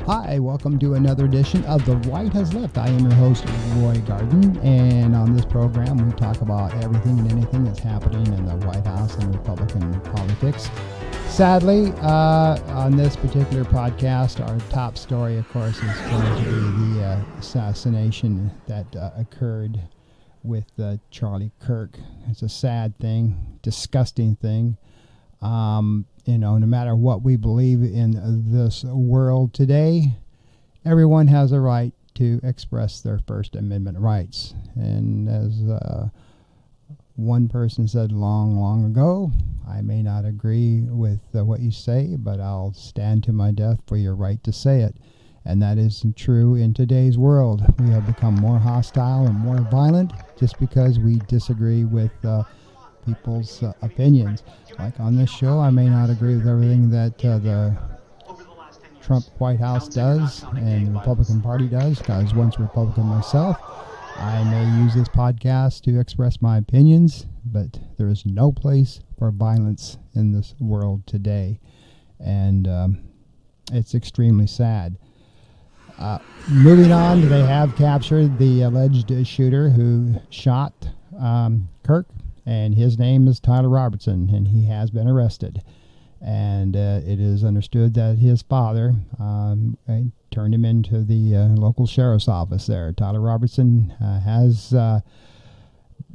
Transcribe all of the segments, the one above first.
Hi, welcome to another edition of The Right Has Left. I am your host, Roy Garden, and on this program we talk about everything and anything that's happening in the White House and Republican politics. Sadly, on this particular podcast, our top story, of course, is going to be the assassination that occurred with Charlie Kirk. It's a sad thing, disgusting thing. No matter what we believe in this world today, everyone has a right to express their First Amendment rights. And as one person said long ago, I may not agree with what you say, but I'll stand to my death for your right to say it. And that is true in today's world. We have become more hostile and more violent just because we disagree with people's opinions. Like on this show, I may not agree with everything that the Trump White House does and the Republican Party does, because once Republican myself, I may use this podcast to express my opinions, but there is no place for violence in this world today, and it's extremely sad. Moving on, they have captured the alleged shooter who shot Kirk, and his name is Tyler Robertson, and he has been arrested. And it is understood that his father turned him into the local sheriff's office there. Tyler Robertson has,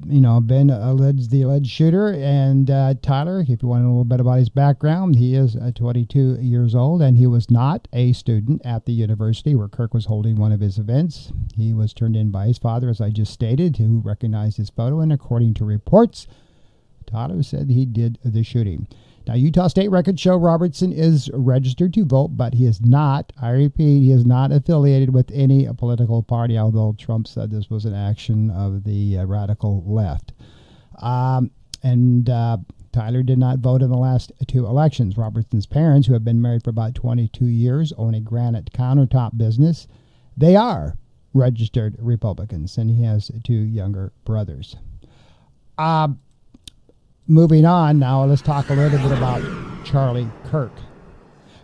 been the alleged shooter. And Tyler, if you want a little bit about his background, he is 22 years old, and he was not a student at the university where Kirk was holding one of his events. He was turned in by his father, as I just stated, who recognized his photo, and according to reports, Tyler said he did the shooting. Now, Utah state records show Robertson is registered to vote, but he is not, I repeat, he is not affiliated with any political party, although Trump said this was an action of the radical left. Tyler did not vote in the last two elections. Robertson's parents, who have been married for about 22 years, own a granite countertop business. They are registered Republicans, and he has two younger brothers. Moving on now, let's talk a little bit about Charlie Kirk.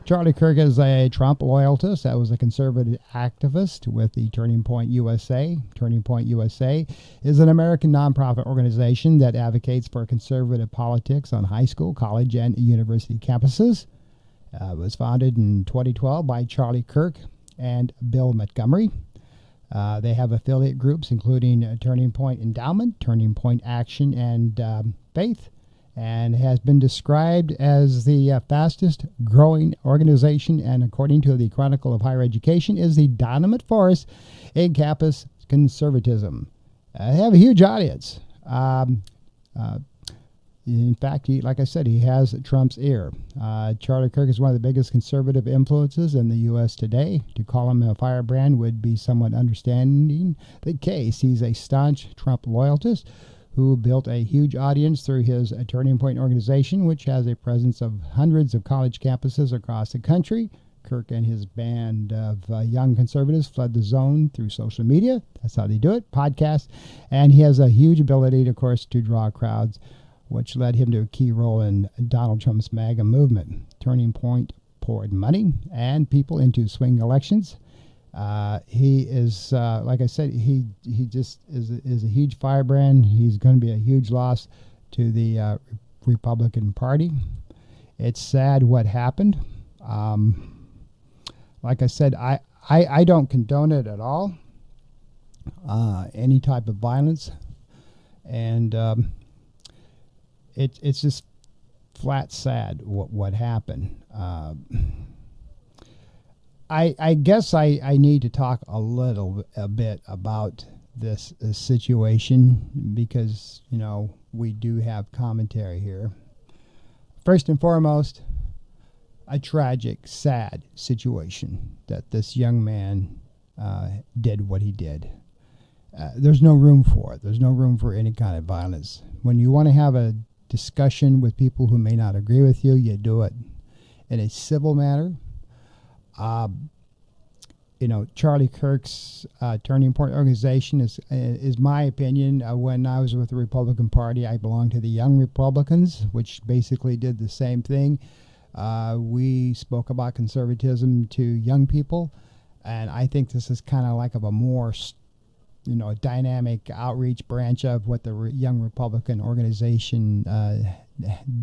Charlie Kirk is a Trump loyalist that was a conservative activist with the Turning Point USA. Turning Point USA is an American nonprofit organization that advocates for conservative politics on high school, college, and university campuses. It was founded in 2012 by Charlie Kirk and Bill Montgomery. They have affiliate groups including Turning Point Endowment, Turning Point Action, and Faith, and has been described as the fastest growing organization, and according to the Chronicle of Higher Education, is the dynamic force in campus conservatism. They have a huge audience. In fact, like I said, he has Trump's ear. Charlie Kirk is one of the biggest conservative influences in the U.S. today. To call him a firebrand would be somewhat understanding the case. He's a staunch Trump loyalist who built a huge audience through his Turning Point organization, which has a presence of hundreds of college campuses across the country. Kirk and his band of young conservatives fled the zone through social media. That's how they do it, podcasts. And he has a huge ability, of course, to draw crowds, which led him to a key role in Donald Trump's MAGA movement. Turning Point poured money and people into swing elections. He is, like I said, he just is a huge firebrand. He's going to be a huge loss to the Republican Party. It's sad what happened. Like I said, I don't condone it at all, any type of violence. And it's just flat sad what happened. I guess I need to talk a bit about this situation because, we do have commentary here. First and foremost, a tragic, sad situation that this young man did what he did. There's no room for it. There's no room for any kind of violence. When you want to have a discussion with people who may not agree with you, you do it in a civil manner. Charlie Kirk's Turning Point organization is my opinion. When I was with the Republican Party, I belonged to the Young Republicans, which basically did the same thing. We spoke about conservatism to young people, and I think this is kind of like of a more dynamic outreach branch of what the Young Republican organization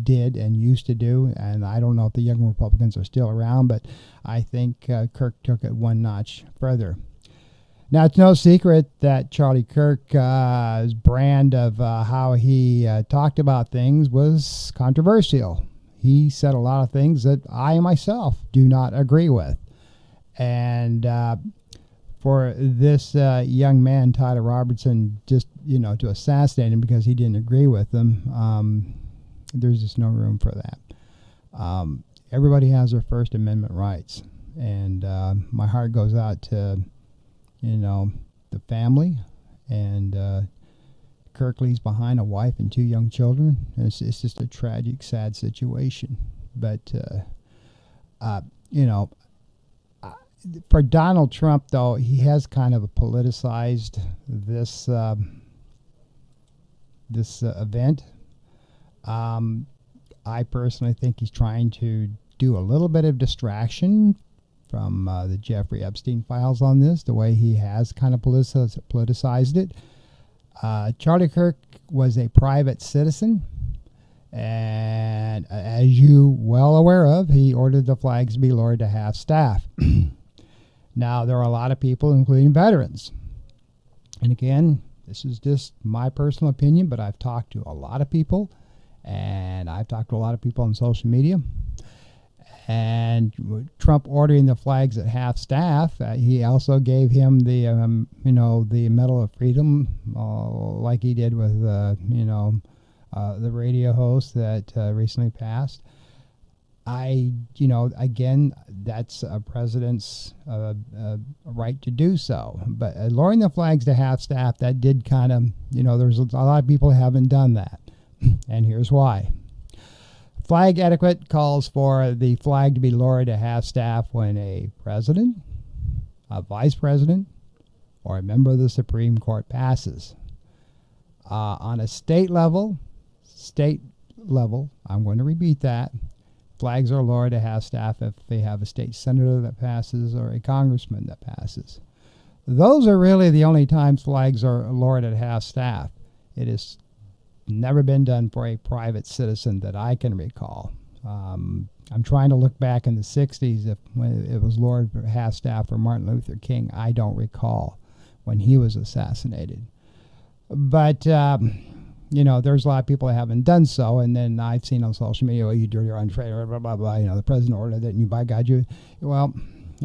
did and used to do. And I don't know if the Young Republicans are still around, but I think Kirk took it one notch further. Now, it's no secret that Charlie Kirk's brand of how he talked about things was controversial. He said a lot of things that I myself do not agree with. And for this young man, Tyler Robertson, just, to assassinate him because he didn't agree with them, there's just no room for that. Everybody has their First Amendment rights. And my heart goes out to, the family. And Kirk leaves behind a wife and 2 young children. It's just a tragic, sad situation. But, for Donald Trump, though, he has kind of politicized this event. I personally think he's trying to do a little bit of distraction from the Jeffrey Epstein files on this, the way he has kind of politicized it. Charlie Kirk was a private citizen, and as you well aware of, he ordered the flags to be lowered to half-staff. Now, there are a lot of people, including veterans. And again, this is just my personal opinion, but I've talked to a lot of people, and I've talked to a lot of people on social media. And Trump ordering the flags at half-staff, he also gave him the, the Medal of Freedom, like he did with, the radio host that recently passed. Again, that's a president's right to do so. But lowering the flags to half-staff, that did kind of, there's a lot of people who haven't done that. And here's why. Flag etiquette calls for the flag to be lowered to half-staff when a president, a vice president, or a member of the Supreme Court passes. On a state level, I'm going to repeat that, flags are lowered to half-staff if they have a state senator that passes or a congressman that passes. Those are really the only times flags are lowered at half-staff. It has never been done for a private citizen that I can recall. I'm trying to look back in the 60s when it was lowered for half-staff for Martin Luther King. I don't recall when he was assassinated. But there's a lot of people that haven't done so, and then I've seen on social media, you dirty or unfair, blah, blah, blah, the president ordered it, and you, by God, you. Well,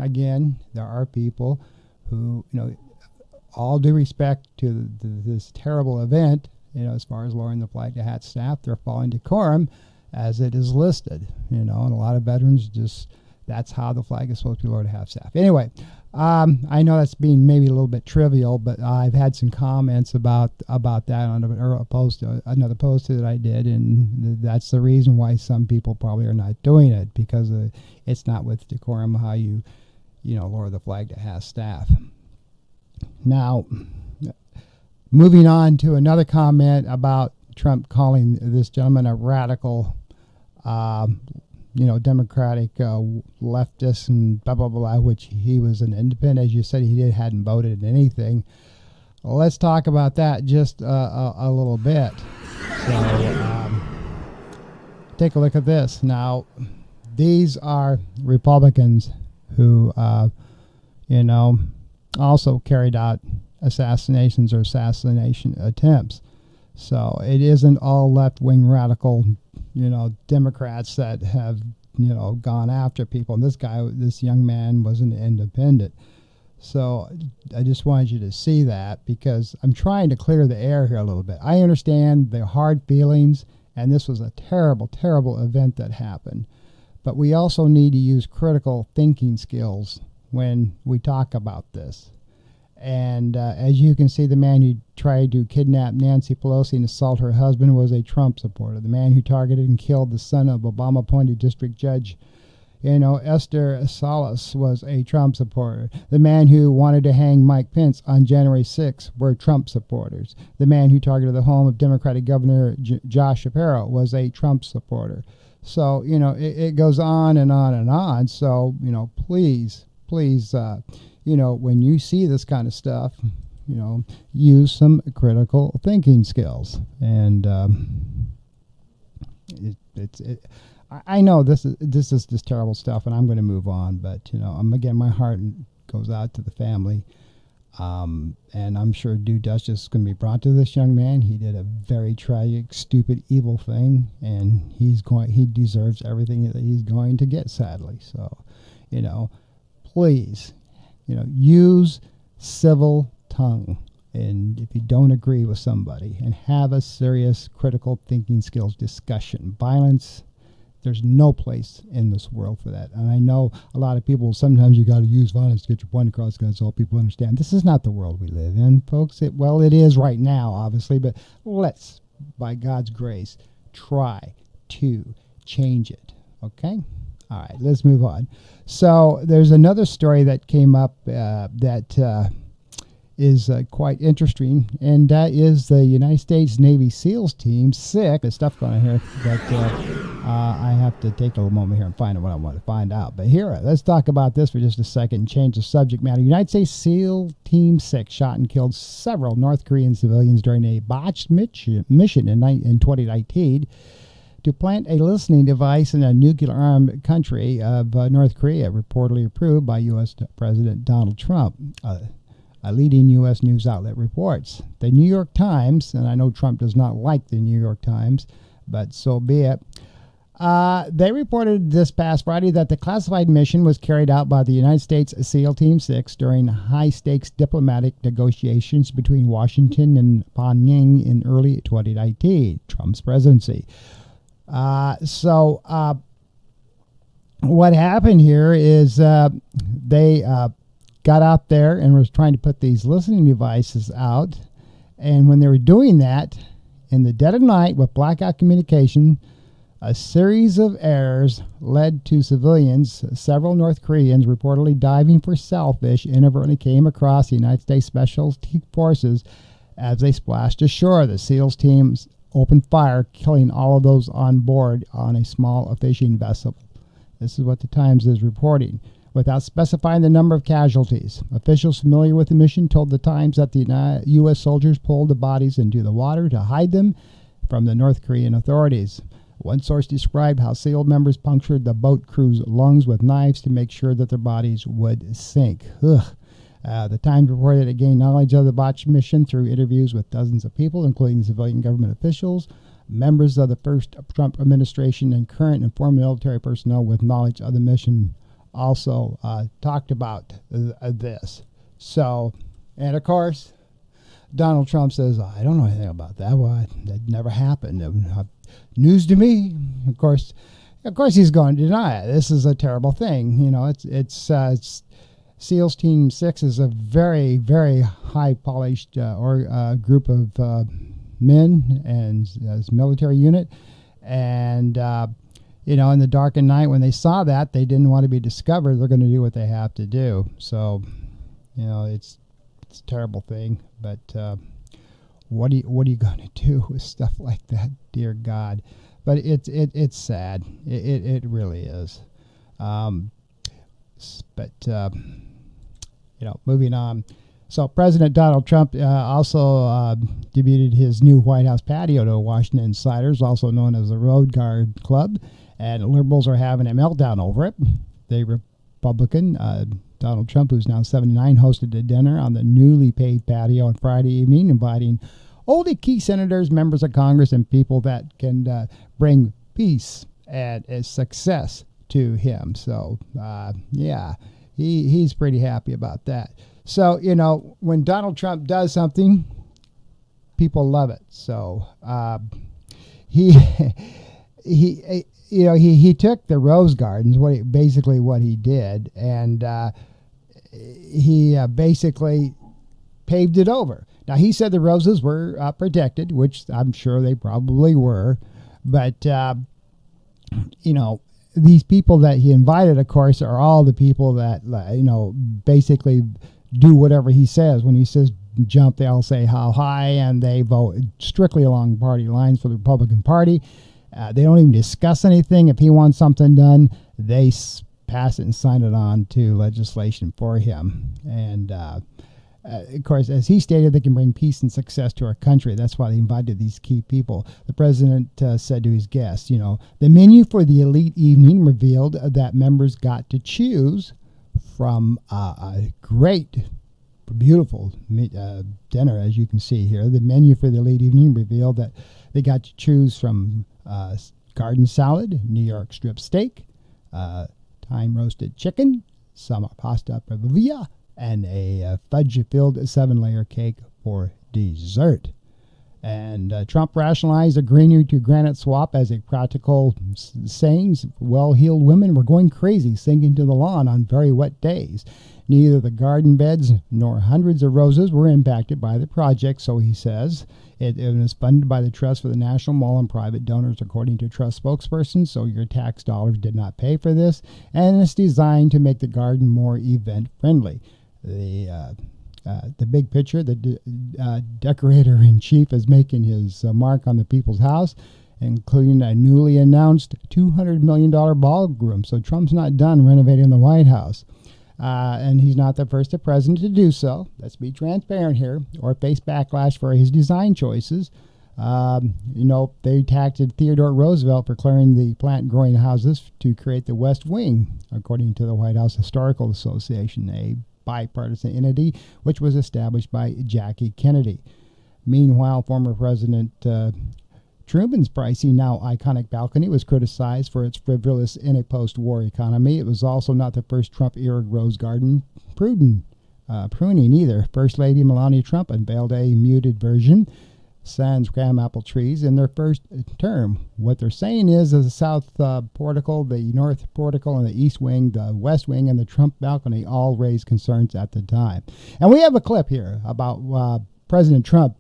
again, there are people who, all due respect to this terrible event, as far as lowering the flag to half-staff, they're following decorum as it is listed, and a lot of veterans that's how the flag is supposed to be lowered to half-staff. Anyway, I know that's being maybe a little bit trivial, but I've had some comments about that on another post that I did, and that's the reason why some people probably are not doing it, because it's not with decorum how you lower the flag to half-staff. Now, moving on to another comment about Trump calling this gentleman a radical, Democratic leftist and blah, blah, blah, which he was an independent. As you said, he hadn't voted in anything. Well, let's talk about that just a little bit. So, take a look at this. Now, these are Republicans who, also carried out assassinations or assassination attempts. So it isn't all left-wing radical, Democrats that have, gone after people. And this young man was an independent. So I just wanted you to see that, because I'm trying to clear the air here a little bit. I understand the hard feelings, and this was a terrible, terrible event that happened. But we also need to use critical thinking skills when we talk about this. And as you can see, the man who tried to kidnap Nancy Pelosi and assault her husband was a Trump supporter. The man who targeted and killed the son of Obama-appointed district judge, Esther Salas, was a Trump supporter. The man who wanted to hang Mike Pence on January 6th were Trump supporters. The man who targeted the home of Democratic Governor Josh Shapiro was a Trump supporter. So, it goes on and on and on. So, please, when you see this kind of stuff, use some critical thinking skills. And I know this is just terrible stuff, and I'm going to move on. But again, my heart goes out to the family, and I'm sure due justice is going to be brought to this young man. He did a very tragic, stupid, evil thing, and he deserves everything that he's going to get. Sadly, so please, use civil tongue. And if you don't agree with somebody, and have a serious critical thinking skills discussion. Violence, there's no place in this world for that. And I know a lot of people, sometimes you got to use violence to get your point across, because all people understand. This is not the world we live in, folks. It is right now, obviously, but let's, by God's grace, try to change it. Okay? All right, let's move on. So there's another story that came up that is quite interesting, and that is the United States Navy SEALs Team 6. There's stuff going on here that I have to take a little moment here and find out what I want to find out. But here, let's talk about this for just a second and change the subject matter. United States SEAL Team 6 shot and killed several North Korean civilians during a botched mission in 2019 to plant a listening device in a nuclear-armed country of North Korea, reportedly approved by U.S. President Donald Trump. A leading U.S. news outlet reports. The New York Times, and I know Trump does not like the New York Times, but so be it. They reported this past Friday that the classified mission was carried out by the United States SEAL Team 6 during high-stakes diplomatic negotiations between Washington and Pyongyang in early 2019, Trump's presidency. What happened here is they got out there and was trying to put these listening devices out. And when they were doing that, in the dead of night with blackout communication, a series of errors led to civilians, several North Koreans reportedly diving for shellfish, inadvertently came across the United States Special Forces as they splashed ashore. The SEALs teams opened fire, killing all of those on board on a small fishing vessel. This is what the Times is reporting, without specifying the number of casualties. Officials familiar with the mission told the Times that the U.S. soldiers pulled the bodies into the water to hide them from the North Korean authorities. One source described how SEAL members punctured the boat crew's lungs with knives to make sure that their bodies would sink. The Times reported it gained knowledge of the botched mission through interviews with dozens of people, including civilian government officials, members of the first Trump administration, and current and former military personnel with knowledge of the mission also talked about this. So, and of course, Donald Trump says, I don't know anything about that. Well, that never happened. News to me. Of course, he's going to deny it. This is a terrible thing. It's SEALs Team 6 is a very, very high-polished group of men and military unit. And in the dark and night, when they saw that, they didn't want to be discovered. They're going to do what they have to do. So, it's a terrible thing. But what are you going to do with stuff like that? Dear God! But it's sad. It really is. Moving on. So President Donald Trump also debuted his new White House patio to Washington insiders, also known as the Road Guard Club, and liberals are having a meltdown over it. The Republican, Donald Trump, who's now 79, hosted a dinner on the newly paved patio on Friday evening, inviting only key senators, members of Congress, and people that can bring peace and success to him. So, he's pretty happy about that. So, when Donald Trump does something, people love it. So, he took the rose gardens, what he did, and he basically paved it over. Now, he said the roses were protected, which I'm sure they probably were, but these people that he invited, of course, are all the people that basically do whatever he says. When he says jump, they all say how high, and they vote strictly along party lines for the Republican Party. They don't even discuss anything. If he wants something done, they pass it and sign it on to legislation for him. And of course, as he stated, they can bring peace and success to our country. That's why they invited these key people. The president said to his guests, the menu for the elite evening revealed that members got to choose from a great, beautiful dinner, as you can see here. The menu for the elite evening revealed that they got to choose from garden salad, New York strip steak, thyme roasted chicken, some pasta pavia, and a fudge-filled 7-layer cake for dessert. And Trump rationalized a greenery to granite swap as a practical saying. Well-heeled women were going crazy, sinking to the lawn on very wet days. Neither the garden beds nor hundreds of roses were impacted by the project, so he says. It was funded by the Trust for the National Mall and private donors, according to Trust spokesperson, so your tax dollars did not pay for this. And it's designed to make the garden more event-friendly. The big picture, the decorator-in-chief is making his mark on the people's house, including a newly announced $200 million ballroom. So Trump's not done renovating the White House. And he's not the first president to do so. Let's be transparent here, or face backlash for his design choices. They attacked Theodore Roosevelt for clearing the plant-growing houses to create the West Wing, according to the White House Historical Association, a bipartisan entity which was established by Jackie Kennedy. Meanwhile, former President Truman's pricey, now iconic balcony was criticized for its frivolous in a post-war economy. It was also not the first Trump-era rose garden pruning either. First Lady Melania Trump unveiled a muted version, sans crabapple trees, in their first term. What they're saying is the south portico, the north portico, and the east wing, the west wing, and the Trump balcony all raised concerns at the time. And we have a clip here about President Trump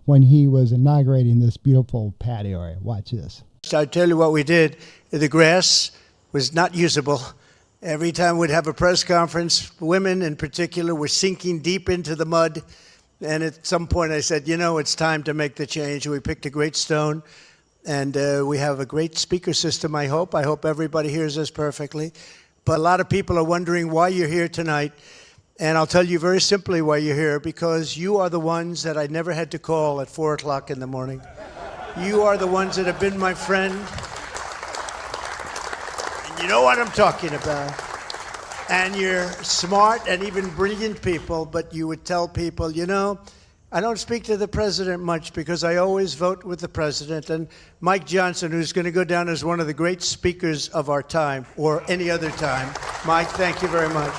when he was inaugurating this beautiful patio area. Watch this. I tell you what we did. The grass was not usable. Every time we'd have a press conference, women in particular were sinking deep into the mud. And at some point I said, it's time to make the change. We picked a great stone, and we have a great speaker system, I hope. I hope everybody hears us perfectly. But a lot of people are wondering why you're here tonight. And I'll tell you very simply why you're here, because you are the ones that I never had to call at 4 o'clock in the morning. You are the ones that have been my friend. And you know what I'm talking about. And you're smart and even brilliant people, but you would tell people, I don't speak to the president much because I always vote with the president. And Mike Johnson, who's going to go down as one of the great speakers of our time, or any other time. Mike, thank you very much.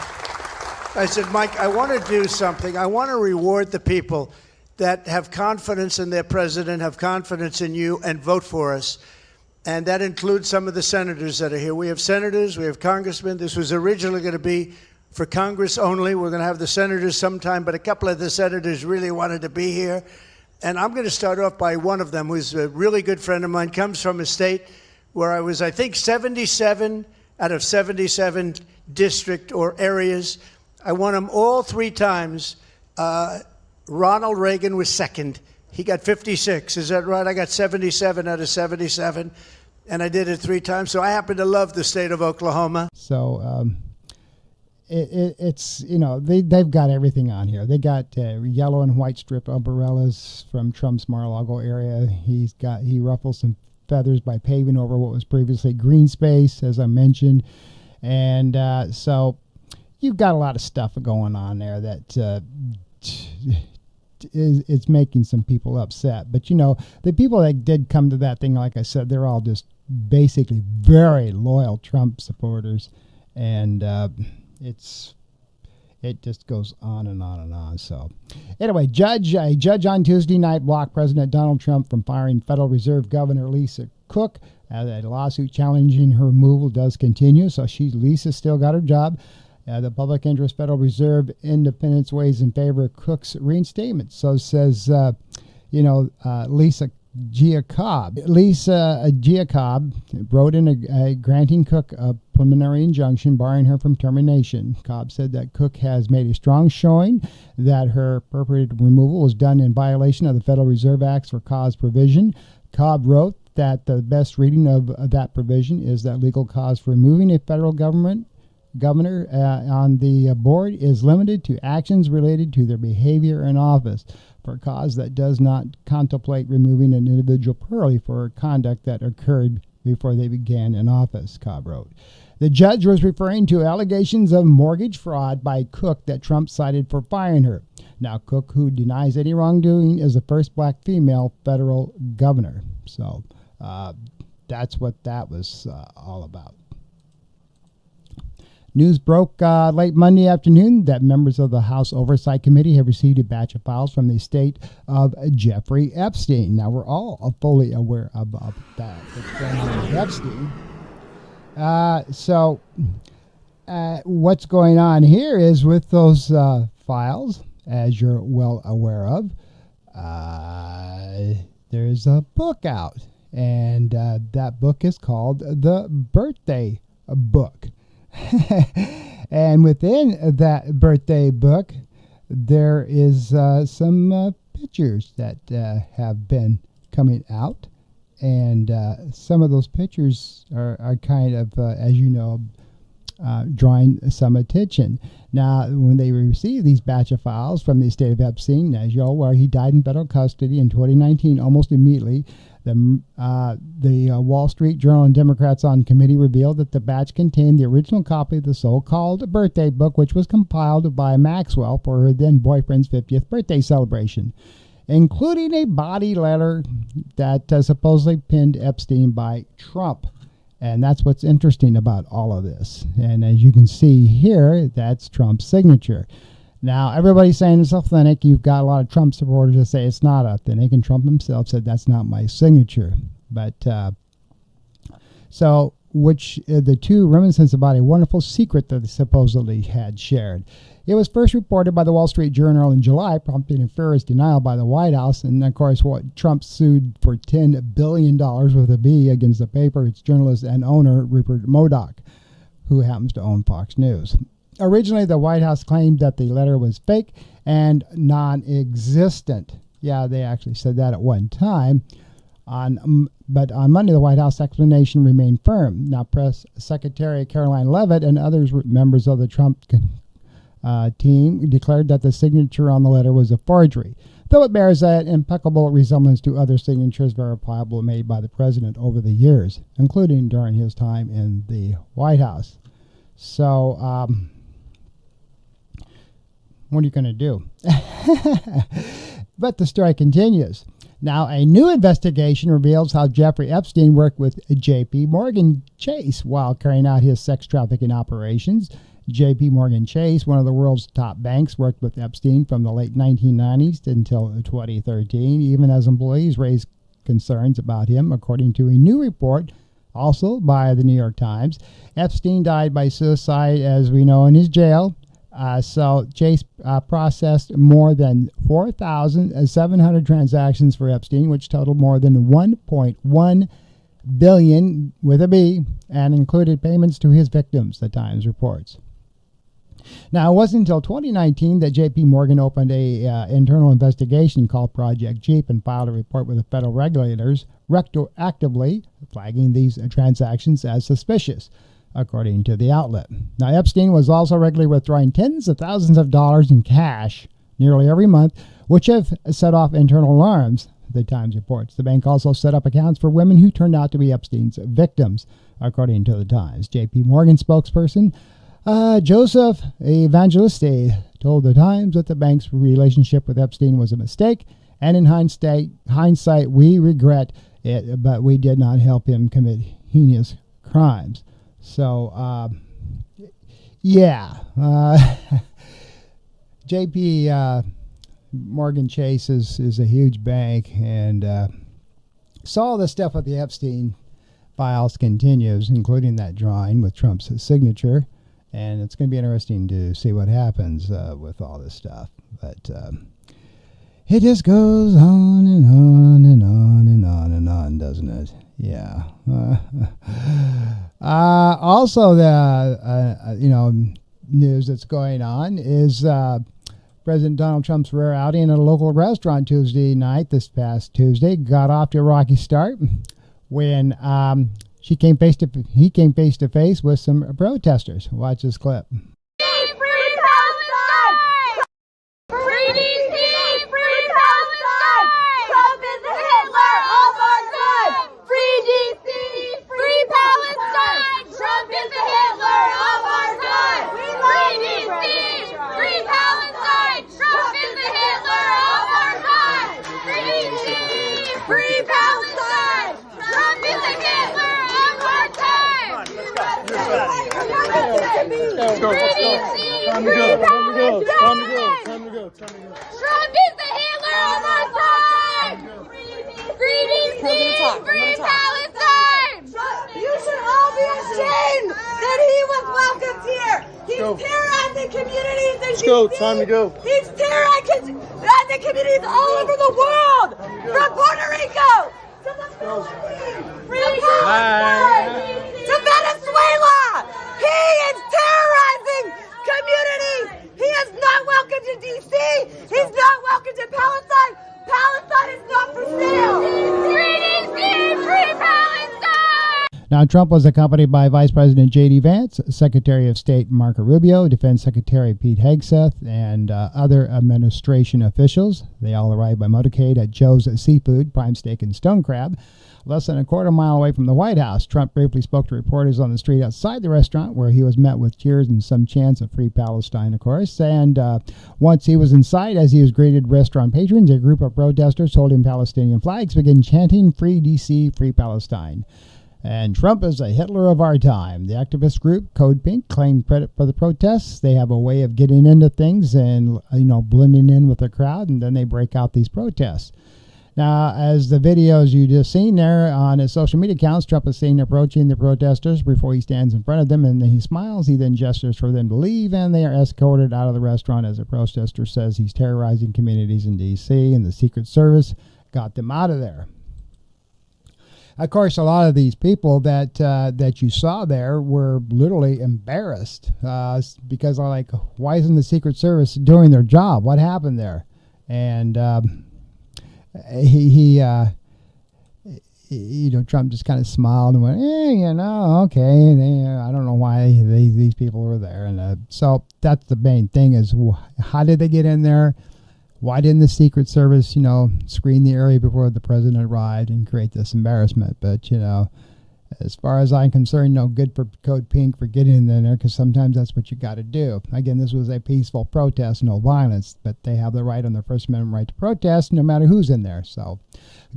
I said, Mike, I want to do something. I want to reward the people that have confidence in their president, have confidence in you, and vote for us. And that includes some of the senators that are here. We have senators, we have congressmen. This was originally going to be for Congress only. We're going to have the senators sometime, but a couple of the senators really wanted to be here. And I'm going to start off by one of them, who's a really good friend of mine, comes from a state where I was, I think, 77 out of 77 district or areas. I won them all 3 times. Ronald Reagan was second. He got 56. Is that right? I got 77 out of 77, and I did it 3 times. So I happen to love the state of Oklahoma. So it's they've got everything on here. They got yellow and white strip umbrellas from Trump's Mar-a-Lago area. He ruffled some feathers by paving over what was previously green space, as I mentioned, and so you've got a lot of stuff going on there that it's making some people upset. But the people that did come to that thing, like I said, they're all just basically very loyal Trump supporters, and it just goes on and on and on. So anyway, a judge on Tuesday night blocked President Donald Trump from firing Federal Reserve Governor Lisa Cook. A lawsuit challenging her removal does continue, so Lisa's still got her job. The public interest Federal Reserve independence weighs in favor of Cook's reinstatement. So says, Lisa Giacab. Lisa Giacab wrote in granting Cook a preliminary injunction barring her from termination. Cobb said that Cook has made a strong showing that her purported removal was done in violation of the Federal Reserve Act's for cause provision. Cobb wrote that the best reading of that provision is that legal cause for removing a federal governor on the board is limited to actions related to their behavior in office, for a cause that does not contemplate removing an individual purely for conduct that occurred before they began in office, Cobb wrote. The judge was referring to allegations of mortgage fraud by Cook that Trump cited for firing her. Now, Cook, who denies any wrongdoing, is the first black female federal governor. So that's what that was all about. News broke late Monday afternoon that members of the House Oversight Committee have received a batch of files from the estate of Jeffrey Epstein. Now, we're all fully aware about that. What's going on with Epstein. What's going on here is with those files, as you're well aware of, there's a book out, and that book is called The Birthday Book. And within that birthday book, there is some pictures that have been coming out, and some of those pictures are kind of, as you know, drawing some attention. Now, when they received these batch of files from the estate of Epstein, as you're aware, he died in federal custody in 2019, almost immediately. The Wall Street Journal and Democrats on committee revealed that the batch contained the original copy of the so-called birthday book, which was compiled by Maxwell for her then-boyfriend's 50th birthday celebration, including a body letter that supposedly pinned Epstein by Trump. And that's what's interesting about all of this. And as you can see here, that's Trump's signature. Now, everybody's saying it's authentic. You've got a lot of Trump supporters that say it's not authentic, and Trump himself said that's not my signature. But the two reminiscence about a wonderful secret that they supposedly had shared. It was first reported by the Wall Street Journal in July, prompting a furious denial by the White House. And, of course, what Trump sued for $10 billion with a B against the paper, its journalist and owner, Rupert Murdoch, who happens to own Fox News. Originally, the White House claimed that the letter was fake and non-existent. Yeah, they actually said that at one time. But on Monday, the White House explanation remained firm. Now, Press Secretary Caroline Leavitt and others members of the Trump team declared that the signature on the letter was a forgery, though it bears an impeccable resemblance to other signatures verifiable made by the president over the years, including during his time in the White House. So, what are you going to do? But the story continues. Now, a new investigation reveals how Jeffrey Epstein worked with J.P. Morgan Chase while carrying out his sex trafficking operations. J.P. Morgan Chase, one of the world's top banks, worked with Epstein from the late 1990s until 2013, even as employees raised concerns about him, according to a new report also by the New York Times. Epstein died by suicide, as we know, in his jail. So Chase processed more than 4,700 transactions for Epstein, which totaled more than $1.1 billion with a B, and included payments to his victims, the Times reports. Now, it wasn't until 2019 that J.P. Morgan opened a internal investigation called Project Jeep and filed a report with the federal regulators, retroactively flagging these transactions as suspicious, according to the outlet. Now, Epstein was also regularly withdrawing tens of thousands of dollars in cash nearly every month, which have set off internal alarms, the Times reports. The bank also set up accounts for women who turned out to be Epstein's victims, according to the Times. J.P. Morgan spokesperson Joseph Evangeliste told the Times that the bank's relationship with Epstein was a mistake, and in hindsight, we regret it, but we did not help him commit heinous crimes. So, J.P. Morgan Chase is a huge bank, and so all the stuff with the Epstein files continues, including that drawing with Trump's signature, and it's going to be interesting to see what happens with all this stuff. But it just goes on and on and on and on and on, doesn't it? Yeah. Also, the news that's going on is President Donald Trump's rare outing at a local restaurant Tuesday night, this past Tuesday, got off to a rocky start when he came face to face with some protesters. Watch this clip. Time to go. Trump is the Hitler of our time! Free Palestine! You should all be ashamed that he was welcomed here. He's terrorizing communities in DC. Time to go. He's terrorizing communities all over the world, from Puerto Rico to the Philippines, to Palestine, to Venezuela. He is terrorizing communities. He is not welcome to DC. He's not welcome to Palestine. Palestine is not for sale. Free DC! Free Palestine! Now, Trump was accompanied by Vice President J.D. Vance, Secretary of State Marco Rubio, Defense Secretary Pete Hegseth, and other administration officials. They all arrived by motorcade at Joe's Seafood, Prime Steak and Stone Crab, less than a quarter mile away from the White House. Trump briefly spoke to reporters on the street outside the restaurant, where he was met with cheers and some chants of Free Palestine, of course. And once he was inside, as he was greeted restaurant patrons, a group of protesters holding Palestinian flags began chanting, "Free DC, Free Palestine." And Trump is a Hitler of our time. The activist group Code Pink claimed credit for the protests. They have a way of getting into things and, blending in with the crowd, and then they break out these protests. Now, as the videos you just seen there on his social media accounts, Trump is seen approaching the protesters before he stands in front of them, and then he smiles. He then gestures for them to leave, and they are escorted out of the restaurant as a protester says he's terrorizing communities in D.C., and the Secret Service got them out of there. Of course, a lot of these people that you saw there were literally embarrassed because they're like, why isn't the Secret Service doing their job? What happened there? And Trump just kind of smiled and went, okay. I don't know why these people were there. And so that's the main thing is, how did they get in there? Why didn't the Secret Service, screen the area before the president arrived and create this embarrassment? But, as far as I'm concerned, good for Code Pink for getting in there, because sometimes that's what you got to do. Again, this was a peaceful protest, no violence, but they have the right on their First Amendment right to protest no matter who's in there. So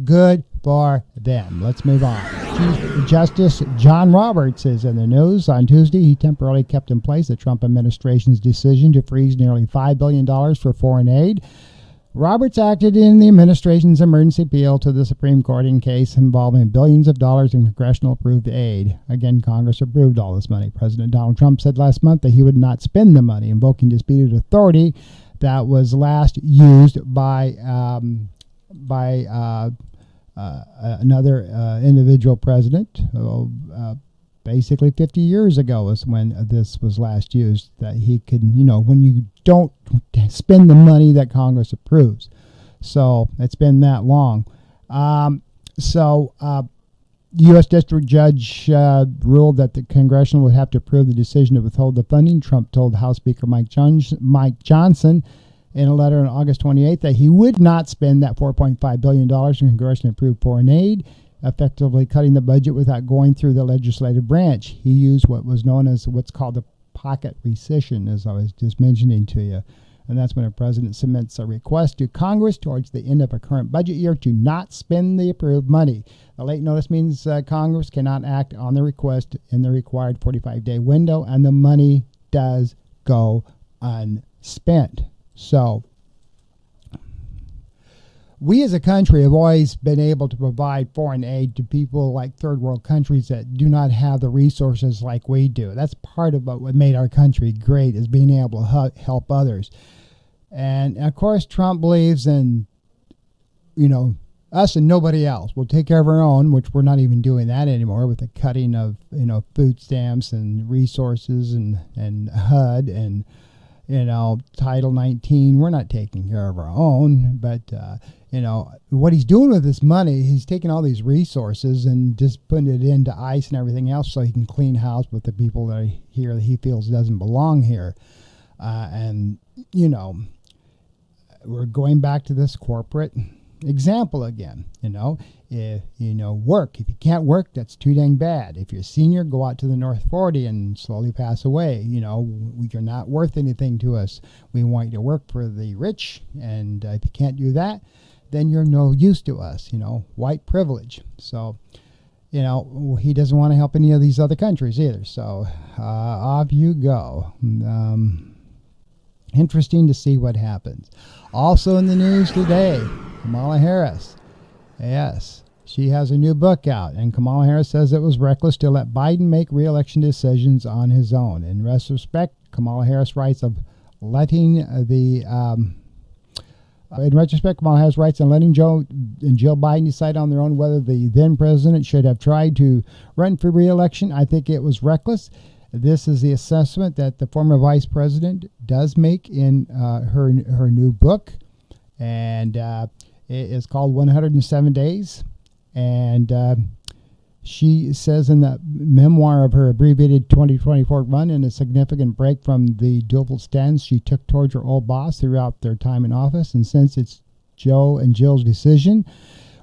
good for them. Let's move on. Chief Justice John Roberts is in the news. On Tuesday, he temporarily kept in place the Trump administration's decision to freeze nearly $5 billion for foreign aid. Roberts acted in the administration's emergency appeal to the Supreme Court in case involving billions of dollars in congressional-approved aid. Again, Congress approved all this money. President Donald Trump said last month that he would not spend the money, invoking disputed authority that was last used by another individual president. Basically 50 years ago was when this was last used, that he could, when you don't spend the money that Congress approves. So it's been that long. U.S. District Judge ruled that the Congressional would have to approve the decision to withhold the funding. Trump told House Speaker Mike Johnson in a letter on August 28th that he would not spend that $4.5 billion in Congressional-approved foreign aid, effectively cutting the budget without going through the legislative branch. He used what was known as what's called a pocket recession, as I was just mentioning to you. And that's when a president submits a request to Congress towards the end of a current budget year to not spend the approved money. The late notice means Congress cannot act on the request in the required 45-day window, and the money does go unspent. So we as a country have always been able to provide foreign aid to people like third world countries that do not have the resources like we do. That's part of what made our country great, is being able to help others. And of course, Trump believes in, us and nobody else. We'll take care of our own, which we're not even doing that anymore with the cutting of, food stamps and resources and HUD and, Title 19, we're not taking care of our own, but, what he's doing with this money, he's taking all these resources and just putting it into ICE and everything else so he can clean house with the people that he feels doesn't belong here. We're going back to this corporate example again. If work. If you can't work, that's too dang bad. If you're a senior, go out to the North 40 and slowly pass away. You're not worth anything to us. We want you to work for the rich, and if you can't do that, then you're no use to us. White privilege. So, he doesn't want to help any of these other countries either. So, off you go. Interesting to see what happens. Also in the news today, Kamala Harris. Yes, she has a new book out, and Kamala Harris says it was reckless to let Biden make re-election decisions on his own. In retrospect, Kamala Harris writes on letting Joe and Jill Biden decide on their own whether the then president should have tried to run for re-election. I think it was reckless. This is the assessment that the former vice president does make in her new book, and it is called 107 Days. And she says in the memoir of her abbreviated 2024 run, in a significant break from the dual stance she took towards her old boss throughout their time in office, and since it's Joe and Jill's decision,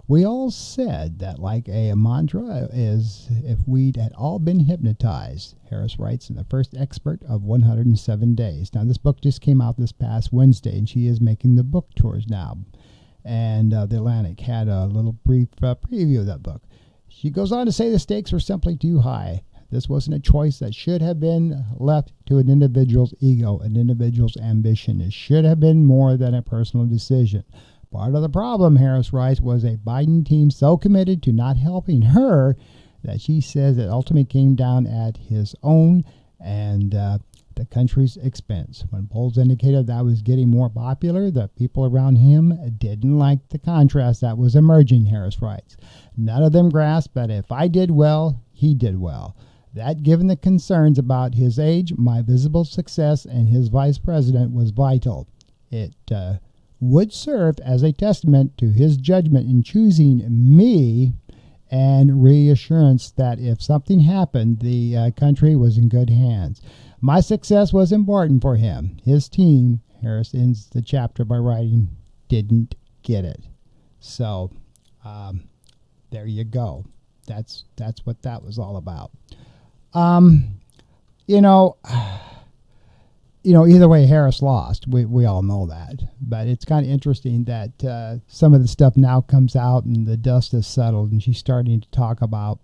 we all said that, like a mantra, is if we'd had all been hypnotized. Harris writes in the first expert of 107 Days. Now, this book just came out this past Wednesday, and she is making the book tours now. And The Atlantic had a little brief preview of that book. She goes on to say the stakes were simply too high. This wasn't a choice that should have been left to an individual's ego, an individual's ambition. It should have been more than a personal decision. Part of the problem, Harris writes, was a Biden team so committed to not helping her that she says it ultimately came down at his own and the country's expense. When polls indicated that was getting more popular, the people around him didn't like the contrast that was emerging, Harris writes. None of them grasped that if I did well, he did well. That, given the concerns about his age, my visible success, and his vice president, was vital. It would serve as a testament to his judgment in choosing me and reassurance that if something happened, the country was in good hands. My success was important for him. His team, Harris ends the chapter by writing, didn't get it. So, there you go. That's what that was all about. Either way, Harris lost. We all know that. But it's kind of interesting that some of the stuff now comes out and the dust has settled, and she's starting to talk about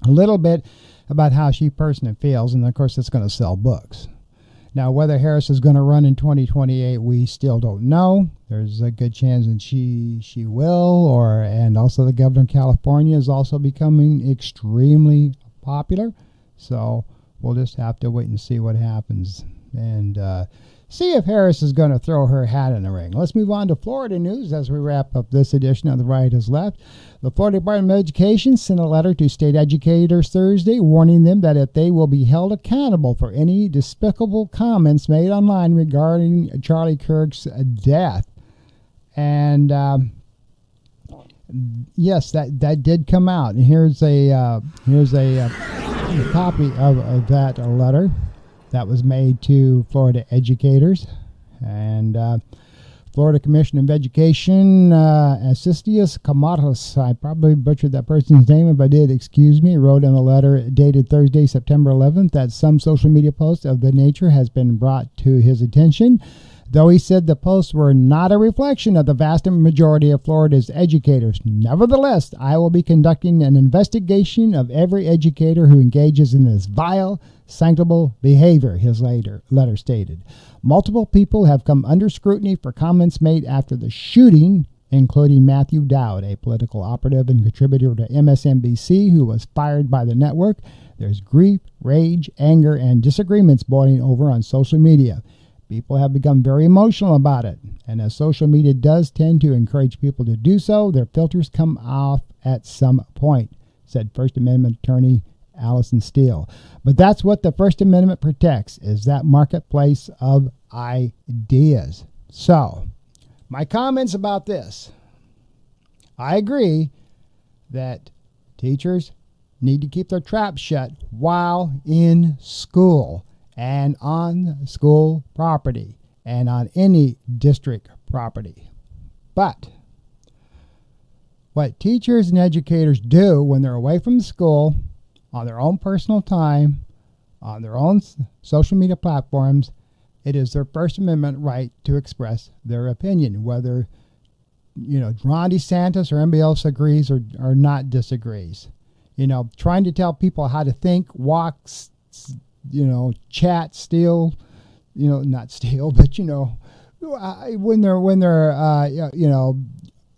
a little bit about how she personally feels, and of course that's going to sell books. Now, whether Harris is going to run in 2028, we still don't know. There's a good chance that she will, and also the governor of California is also becoming extremely popular. So we'll just have to wait and see what happens and see if Harris is going to throw her hat in the ring. Let's move on to Florida news as we wrap up this edition of The Right Has Left. The Florida Department of Education sent a letter to state educators Thursday warning them that if they will be held accountable for any despicable comments made online regarding Charlie Kirk's death. And yes, that did come out. And here's a copy of that letter that was made to Florida educators. And Florida Commissioner of Education, Assistius Camaros, I probably butchered that person's name. If I did, excuse me, wrote in a letter dated Thursday, September 11th, that some social media posts of the nature has been brought to his attention. Though he said the posts were not a reflection of the vast majority of Florida's educators. Nevertheless, I will be conducting an investigation of every educator who engages in this vile, sanctionable behavior, his letter stated. Multiple people have come under scrutiny for comments made after the shooting, including Matthew Dowd, a political operative and contributor to MSNBC who was fired by the network. There's grief, rage, anger, and disagreements boiling over on social media. People have become very emotional about it, and as social media does tend to encourage people to do so, their filters come off at some point, said First Amendment attorney Allison Steele. But that's what the First Amendment protects, is that marketplace of ideas. So, my comments about this. I agree that teachers need to keep their traps shut while in school and on school property and on any district property. But what teachers and educators do when they're away from school, on their own personal time, on their own social media platforms, it is their First Amendment right to express their opinion, whether Ron DeSantis or anybody else agrees or not disagrees. Trying to tell people how to think, walk, chat, steal, not steal, but when they're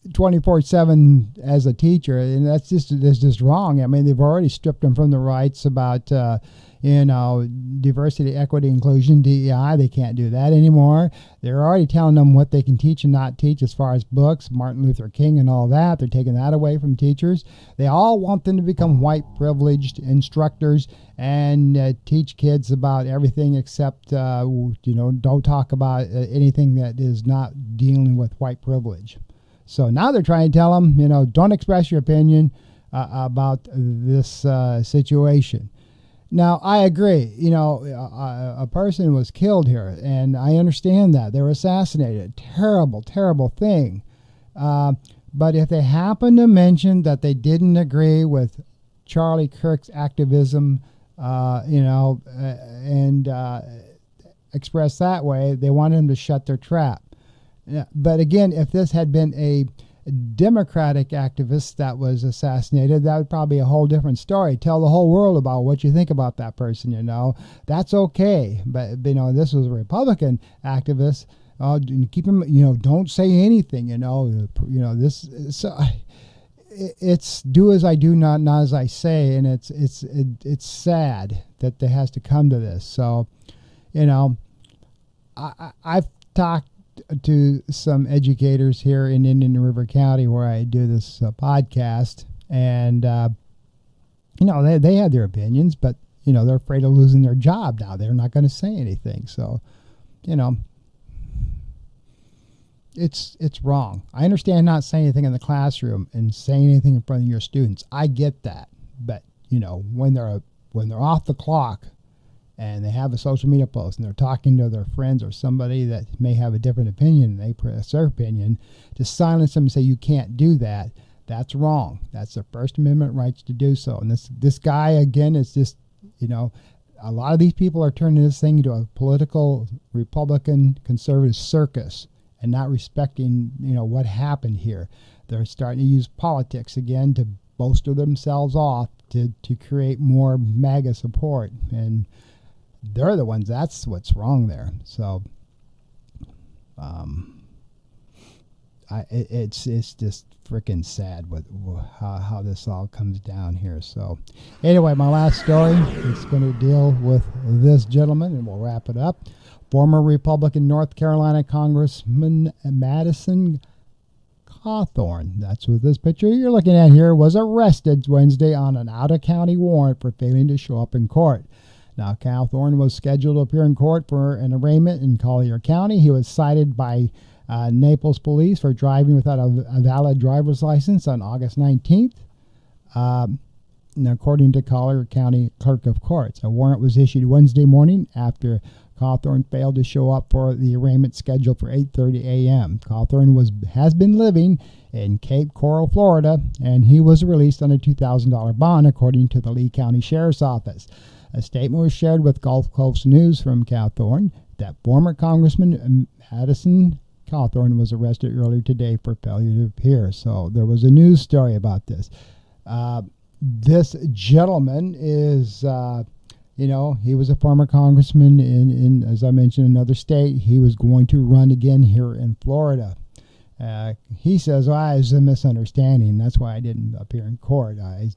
24/7 as a teacher, and that's just wrong. I mean, they've already stripped them from the rights about diversity, equity, inclusion, DEI. They can't do that anymore. They're already telling them what they can teach and not teach as far as books, Martin Luther King and all that. They're taking that away from teachers. They all want them to become white privileged instructors and teach kids about everything except, don't talk about anything that is not dealing with white privilege. So now they're trying to tell them, don't express your opinion about this situation. Now, I agree, a person was killed here, and I understand that. They were assassinated. Terrible, terrible thing. But if they happen to mention that they didn't agree with Charlie Kirk's activism, and express that way, they wanted him to shut their trap. But again, if this had been a Democratic activist that was assassinated, that would probably be a whole different story. Tell the whole world about what you think about that person, That's okay. But, this was a Republican activist. Keep him, don't say anything, this. So it's do as I do, not as I say. And it's sad that there has to come to this. So, I've talked to some educators here in Indian River County where I do this podcast, and they have their opinions, but they're afraid of losing their job now. They're not going to say anything. So it's wrong. I understand not saying anything in the classroom and saying anything in front of your students. I get that, but when they're off the clock and they have a social media post and they're talking to their friends or somebody that may have a different opinion, and they press their opinion, to silence them and say you can't do that, that's wrong. That's their First Amendment rights to do so. And this guy, again, is just, a lot of these people are turning this thing into a political Republican conservative circus and not respecting, what happened here. They're starting to use politics again to bolster themselves off to create more MAGA support. And they're the ones, that's what's wrong there. So it's just freaking sad with how this all comes down here. So anyway, my last story is going to deal with this gentleman, and we'll wrap it up. Former Republican North Carolina Congressman Madison Cawthorn, that's what this picture you're looking at here, was arrested Wednesday on an out-of-county warrant for failing to show up in court. Now, Cawthorn was scheduled to appear in court for an arraignment in Collier County. He was cited by Naples police for driving without a valid driver's license on August 19th. And according to Collier County Clerk of Courts, a warrant was issued Wednesday morning after Cawthorn failed to show up for the arraignment scheduled for 8:30 a.m. Cawthorn has been living in Cape Coral, Florida, and he was released on a $2,000 bond, according to the Lee County Sheriff's Office. A statement was shared with Gulf Coast News from Cawthorn that former Congressman Madison Cawthorn was arrested earlier today for failure to appear. So there was a news story about this. This gentleman is, he was a former congressman in, as I mentioned, another state. He was going to run again here in Florida. He says, it was a misunderstanding. That's why I didn't appear in court. I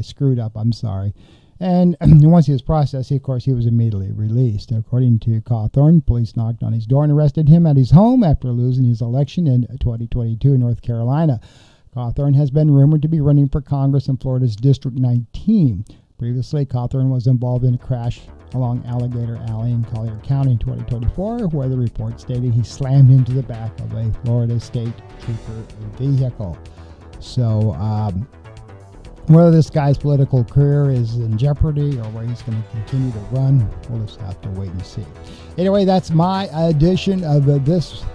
screwed up. I'm sorry. And once he was processed, he was immediately released. According to Cawthorn, police knocked on his door and arrested him at his home after losing his election in 2022 in North Carolina. Cawthorn has been rumored to be running for Congress in Florida's District 19. Previously, Cawthorn was involved in a crash along Alligator Alley in Collier County in 2024, where the report stated he slammed into the back of a Florida State Trooper vehicle. So, whether this guy's political career is in jeopardy or where he's going to continue to run, we'll just have to wait and see. Anyway, that's my edition of this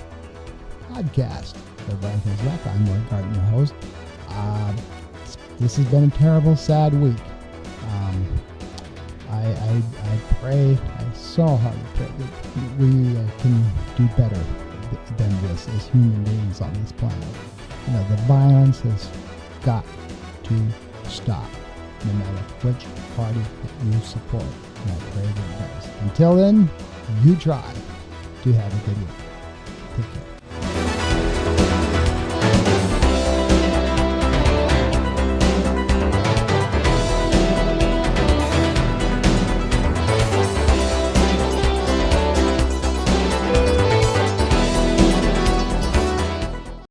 podcast. The Right Has Left. I'm Roy Garden, your host. This has been a terrible, sad week. I pray, I so hard pray that we can do better than this as human beings on this planet. You know, the violence has got to stop, no matter which party that you support. And I pray that it does. Until then, you try to have a good week. Take care.